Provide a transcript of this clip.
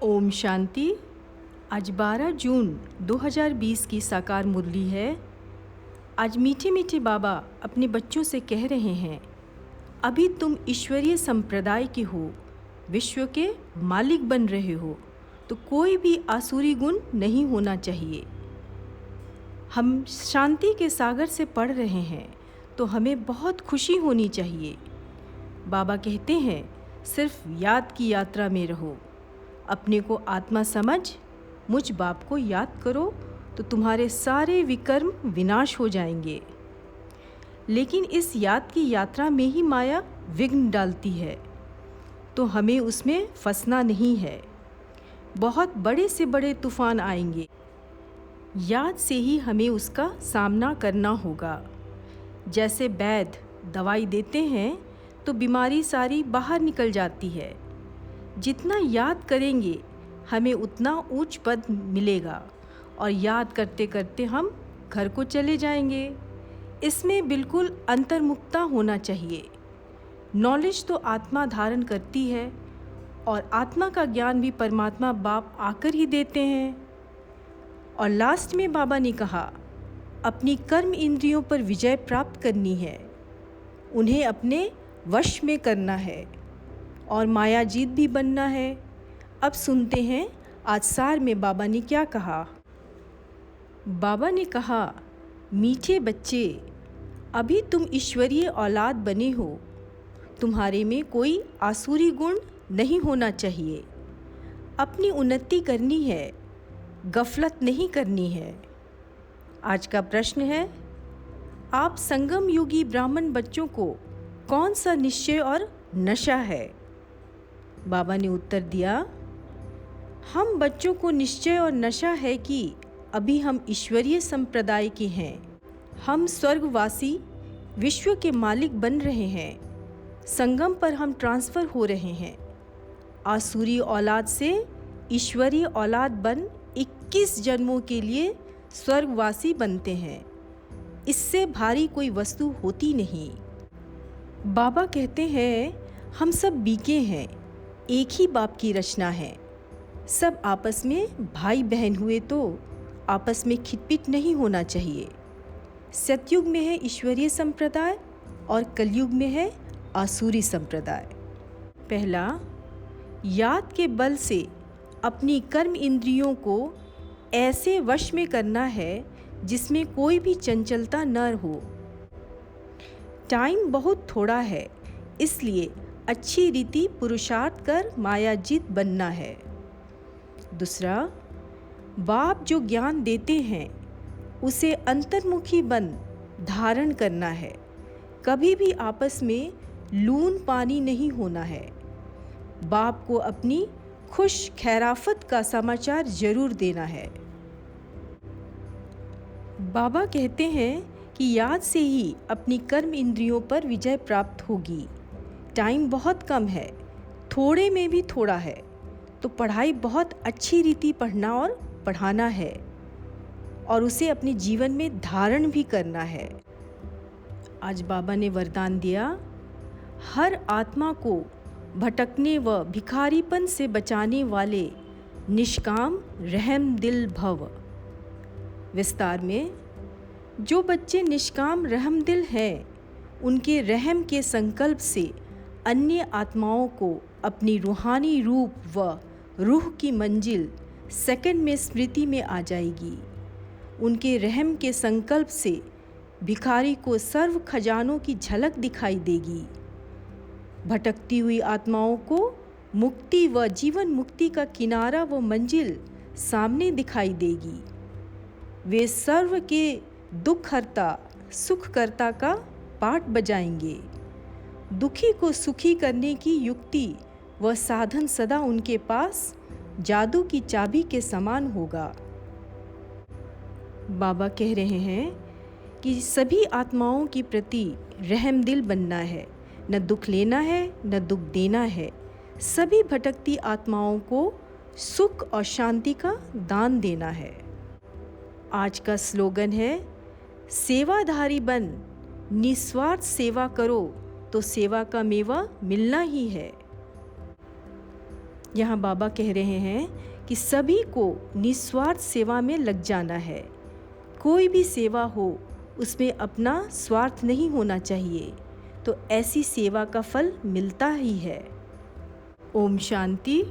ओम शांति। आज 12 जून 2020 की साकार मुरली है। आज मीठे मीठे बाबा अपने बच्चों से कह रहे हैं, अभी तुम ईश्वरीय संप्रदाय के हो, विश्व के मालिक बन रहे हो, तो कोई भी आसुरी गुण नहीं होना चाहिए। हम शांति के सागर से पढ़ रहे हैं तो हमें बहुत खुशी होनी चाहिए। बाबा कहते हैं, सिर्फ याद की यात्रा में रहो, अपने को आत्मा समझ मुझ बाप को याद करो तो तुम्हारे सारे विकर्म विनाश हो जाएंगे। लेकिन इस याद की यात्रा में ही माया विघ्न डालती है, तो हमें उसमें फंसना नहीं है। बहुत बड़े से बड़े तूफान आएंगे, याद से ही हमें उसका सामना करना होगा। जैसे वैद्य दवाई देते हैं तो बीमारी सारी बाहर निकल जाती है। जितना याद करेंगे हमें उतना ऊंच पद मिलेगा और याद करते करते हम घर को चले जाएंगे। इसमें बिल्कुल अंतर्मुखता होना चाहिए। नॉलेज तो आत्मा धारण करती है और आत्मा का ज्ञान भी परमात्मा बाप आकर ही देते हैं। और लास्ट में बाबा ने कहा, अपनी कर्म इंद्रियों पर विजय प्राप्त करनी है, उन्हें अपने वश में करना है और मायाजीत भी बनना है। अब सुनते हैं आज सार में बाबा ने क्या कहा। बाबा ने कहा, मीठे बच्चे, अभी तुम ईश्वरीय औलाद बने हो, तुम्हारे में कोई आसुरी गुण नहीं होना चाहिए। अपनी उन्नति करनी है, गफलत नहीं करनी है। आज का प्रश्न है, आप संगम युगी ब्राह्मण बच्चों को कौन सा निश्चय और नशा है? बाबा ने उत्तर दिया, हम बच्चों को निश्चय और नशा है कि अभी हम ईश्वरीय संप्रदाय के हैं। हम स्वर्गवासी विश्व के मालिक बन रहे हैं। संगम पर हम ट्रांसफ़र हो रहे हैं। आसुरी औलाद से ईश्वरीय औलाद बन 21 जन्मों के लिए स्वर्गवासी बनते हैं। इससे भारी कोई वस्तु होती नहीं। बाबा कहते हैं, हम सब बीके हैं, एक ही बाप की रचना है। सब आपस में भाई बहन हुए तो आपस में खिटपिट नहीं होना चाहिए। सतयुग में है ईश्वरीय संप्रदाय और कलयुग में है आसुरी संप्रदाय। पहला, याद के बल से अपनी कर्म इंद्रियों को ऐसे वश में करना है जिसमें कोई भी चंचलता न हो। टाइम बहुत थोड़ा है, इसलिए अच्छी रीति पुरुषार्थ कर मायाजीत बनना है। दूसरा, बाप जो ज्ञान देते हैं उसे अंतर्मुखी बन धारण करना है। कभी भी आपस में लून पानी नहीं होना है। बाप को अपनी खुश खैराफत का समाचार जरूर देना है। बाबा कहते हैं कि याद से ही अपनी कर्म इंद्रियों पर विजय प्राप्त होगी। टाइम बहुत कम है, थोड़े में भी थोड़ा है, तो पढ़ाई बहुत अच्छी रीति पढ़ना और पढ़ाना है और उसे अपने जीवन में धारण भी करना है। आज बाबा ने वरदान दिया, हर आत्मा को भटकने व भिखारीपन से बचाने वाले निष्काम रहम दिल भव। विस्तार में, जो बच्चे निष्काम रहम दिल हैं, उनके रहम के संकल्प से अन्य आत्माओं को अपनी रूहानी रूप व रूह की मंजिल सेकंड में स्मृति में आ जाएगी। उनके रहम के संकल्प से भिखारी को सर्व खजानों की झलक दिखाई देगी। भटकती हुई आत्माओं को मुक्ति व जीवन मुक्ति का किनारा व मंजिल सामने दिखाई देगी। वे सर्व के दुखहर्ता सुखकर्ता का पाठ बजाएंगे। दुखी को सुखी करने की युक्ति व साधन सदा उनके पास जादू की चाबी के समान होगा। बाबा कह रहे हैं कि सभी आत्माओं के प्रति रहम दिल बनना है, न दुख लेना है न दुख देना है। सभी भटकती आत्माओं को सुख और शांति का दान देना है। आज का स्लोगन है, सेवाधारी बन निस्वार्थ सेवा करो तो सेवा का मेवा मिलना ही है। यहाँ बाबा कह रहे हैं कि सभी को निस्वार्थ सेवा में लग जाना है। कोई भी सेवा हो उसमें अपना स्वार्थ नहीं होना चाहिए, तो ऐसी सेवा का फल मिलता ही है। ओम शांति।